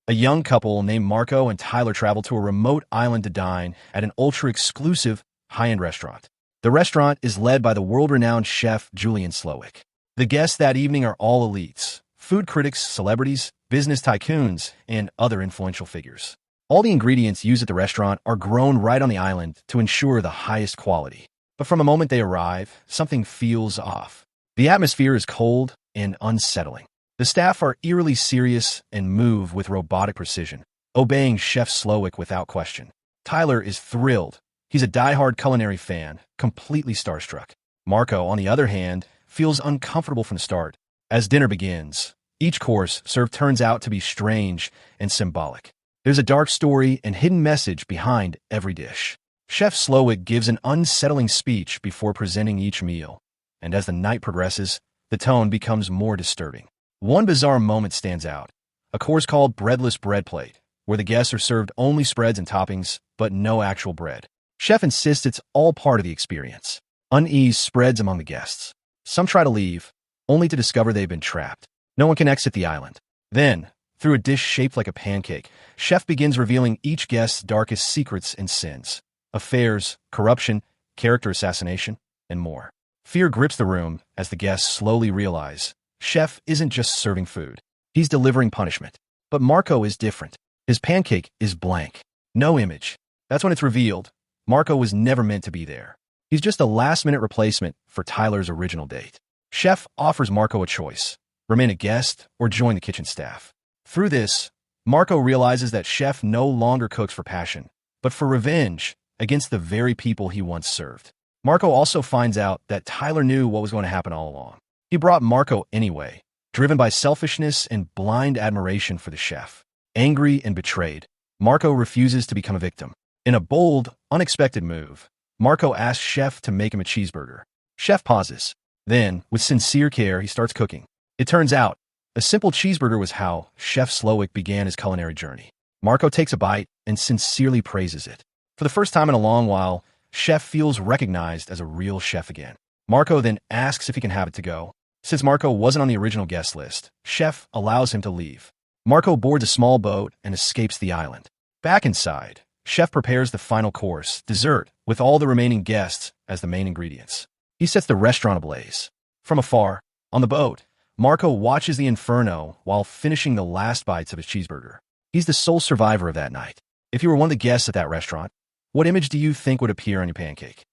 A young couple named Marco and Tyler travel to a remote island to dine at an ultra-exclusive, high-end restaurant. The restaurant is led by the world-renowned chef Julian Slowik. The guests that evening are all elites, food critics, celebrities, business tycoons, and other influential figures. All the ingredients used at the restaurant are grown right on the island to ensure the highest quality. But from the moment they arrive, something feels off. The atmosphere is cold and unsettling. The staff are eerily serious and move with robotic precision, obeying Chef Slowik without question. Tyler is thrilled. He's a die-hard culinary fan, completely starstruck. Marco, on the other hand, feels uncomfortable from the start. As dinner begins, each course served turns out to be strange and symbolic. There's a dark story and hidden message behind every dish. Chef Slowik gives an unsettling speech before presenting each meal, and as the night progresses, the tone becomes more disturbing. One bizarre moment stands out, a course called Breadless Bread Plate, where the guests are served only spreads and toppings, but no actual bread. Chef insists it's all part of the experience. Unease spreads among the guests. Some try to leave, only to discover they've been trapped. No one can exit the island. Then, through a dish shaped like a pancake, Chef begins revealing each guest's darkest secrets and sins. Affairs, corruption, character assassination, and more. Fear grips the room as the guests slowly realize Chef isn't just serving food. He's delivering punishment. But Marco is different. His pancake is blank. No image. That's when it's revealed. Marco was never meant to be there. He's just a last-minute replacement for Tyler's original date. Chef offers Marco a choice: remain a guest or join the kitchen staff. Through this, Marco realizes that Chef no longer cooks for passion, but for revenge against the very people he once served. Marco also finds out that Tyler knew what was going to happen all along. He brought Marco anyway, driven by selfishness and blind admiration for the chef. Angry and betrayed, Marco refuses to become a victim. In a bold, unexpected move, Marco asks Chef to make him a cheeseburger. Chef pauses. Then, with sincere care, he starts cooking. It turns out, a simple cheeseburger was how Chef Slowik began his culinary journey. Marco takes a bite and sincerely praises it. For the first time in a long while, Chef feels recognized as a real chef again. Marco then asks if he can have it to go. Since Marco wasn't on the original guest list, Chef allows him to leave. Marco boards a small boat and escapes the island. Back inside, Chef prepares the final course, dessert, with all the remaining guests as the main ingredients. He sets the restaurant ablaze. From afar, on the boat, Marco watches the inferno while finishing the last bites of his cheeseburger. He's the sole survivor of that night. If you were one of the guests at that restaurant, what image do you think would appear on your pancake?